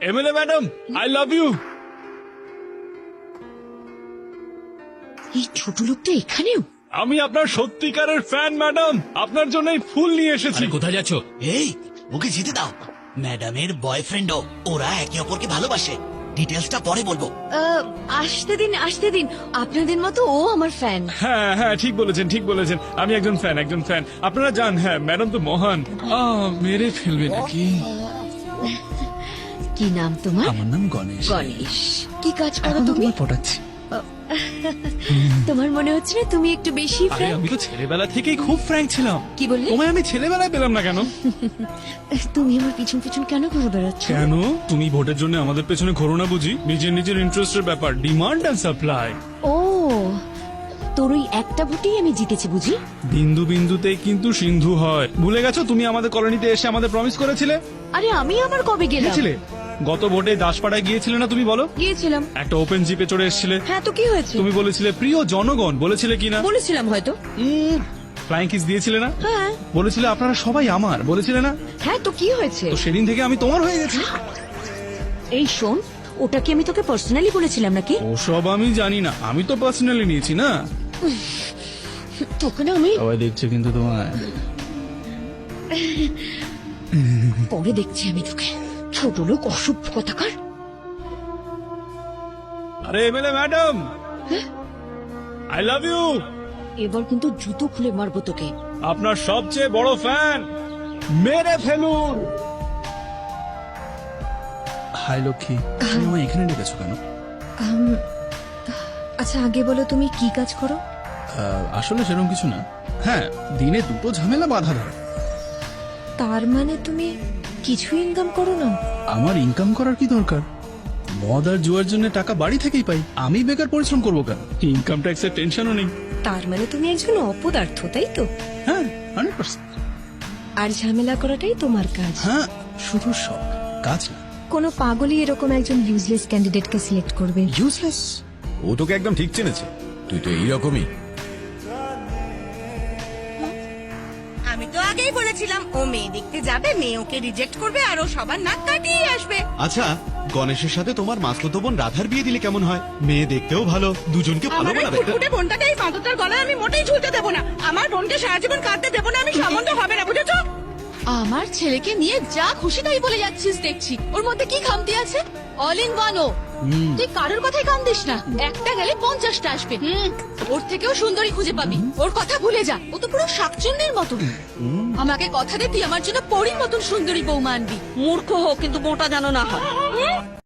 MLA madam, I love you. এই ছোট লোকটা এখানেও? আমি আপনার সত্যিকারের ফ্যান ম্যাডাম, আপনার জন্যই ফুল নিয়ে এসেছি। কোথায় যাচ্ছ? এই ওকে যেতে দাও, ম্যাডামের বয়ফ্রেন্ডও, ওরা একে অপরকে ভালোবাসে। ডিটেলসটা পরে বলবো। আসতে দিন, আসতে দিন। আপনাদের মতো ও আমার ফ্যান। হ্যাঁ হ্যাঁ, ঠিক বলেছেন, ঠিক বলেছেন। আমি একজন ফ্যান, একজন ফ্যান। আপনারা জান, হ্যাঁ ম্যাডাম তো মহান। মেরে ফেলবে নাকি? কি নাম তোমার? আমার নাম গণেশ। গণেশ। কি কাজ করো এখন তো তুমি? তোমায় পটাচ্ছি। তোমার মনে হচ্ছে না তুমি একটু বেশি আরে ফ্যান? আমি তো ছেলেবেলা থেকেই খুব ফ্র্যাঙ্ক ছিলাম। কি বললে? তোমায় আমি ছেলেবেলায় পেলাম না কেন? তুমি আমার পিছন পিছন কেন ঘুরে বেড়াচ্ছ? কেন? তুমি ভোটের জন্য আমাদের পেছনে ঘোরো না বুঝি? নিজের নিজের ইন্টারেস্টের ব্যাপার, ডিমান্ড এন্ড সাপ্লাই। ও, তোর ওই একটা ভোটেই আমি জিতেছি বুঝি? বিন্দু বিন্দুতেই কিন্তু সিন্ধু হয়। ভুলে গেছো? তুমি আমাদের কলোনিতে এসে আমাদের প্রমিস করেছিলে। আরে আমি আবার কবে গেলাম? গিয়েছিলে গত ভোটে দাসপাড়ায় গিয়েছিলে না? তুমি বলো। গিয়েছিলাম। একটা ওপেন জিপে চড়ে এসেছিলে। হ্যাঁ, তো কি হয়েছে? তুমি বলেছিলে প্রিয় জনগণ, বলেছিলে কিনা? বলেছিলাম হয়তো। ফ্লাইং কিস দিয়েছিলে না? হ্যাঁ বলেছিলে আপনারা সবাই আমার, বলেছিলে না? হ্যাঁ, তো কি হয়েছে? তো সেদিন থেকে আমি তোমার হয়ে গেছি। এই শোন, ওটা কি আমি তোকে পার্সোনালি বলেছিলাম নাকি? ওসব আমি জানি না, আমি তো পার্সোনালি নিয়েছি না। তোকে না আমি সবাই দেখছে কিন্তু তোমায়। পরে দেখছি আমি তোকে, ছোট লোক, অসভ্য কথাকার। আরে MLA madam, I love you. এবার কিন্তু জুতো খুলে মারবো তোকে। আপনার সবচেয়ে বড় ফ্যান, মেরে ফেলুন। হাই লক্ষ্মী, তুমি আমায় এখানে ডেকেছো কেন? আচ্ছা, আগে বলো তুমি কি কাজ করো? আসলে সেরকম কিছু না। হ্যাঁ, দিনে দুটো ঝামেলা বাধা ধরে। তার মানে তুমি কিছু ইনকাম করো না? আমার ইনকাম করার কি দরকার? মদ আর জুয়ার জন্য টাকা বাড়ি থেকেই পাই, আমি বেকার পরিশ্রম করবো কেন? ইনকাম ট্যাক্সের টেনশনও নেই। তার মানে তুমি একজন অপদার্থ, তাই তো? হ্যাঁ, 100%। আর ঝামেলা করাটাই তোমার কাজ? হ্যাঁ, শুধু শখ, কাজ না। কোন পাগলই এরকম একজন ইউজলেস ক্যান্ডিডেটকে সিলেক্ট করবে? ইউজলেস? ও তোকে একদম ঠিক চিনেছে, তুই তো এইরকমই। আমি তো আগেই বলেছিলাম ও মেয়ে দেখতে যাবে, মেয়ে ওকে রিজেক্ট করবে আর ও সবার নাক কাটিয়ে আসবে। আচ্ছা, গণেশের সাথে তোমার মাসতুতো বোন রাধার বিয়ে দিলে কেমন হয়? মেয়ে দেখতেও ভালো, দুজনকে ভালো আমার ওই বলাবে। ফুটফুটে বোনটাকে এই মাদুরটার গলায় আমি মোটেই ঝুলতে দেবো না। আমার বোনকে সারা জীবন কাঁদতে দেবো না, আমি সম্বন্ধ হবে না, বুঝেছো? আমার ছেলেকে নিয়ে যা খুশি তাই বলে যাচ্ছিস দেখছি। ওর মধ্যে কি খামতি আছে? অল ইন ওয়ান ও। তুই কারোর কথাই কান দিস না, একটা গেলে 50টা আসবে। ওর থেকেও সুন্দরী খুঁজে পাবি, ওর কথা ভুলে যা। ও তো পুরো শাকচুন্নির মতো। আমাকে কথা দে তুই আমার জন্য পরীর মতন সুন্দরী বৌমা আনবি। মূর্খ হোক কিন্তু মোটা যেন না হয়।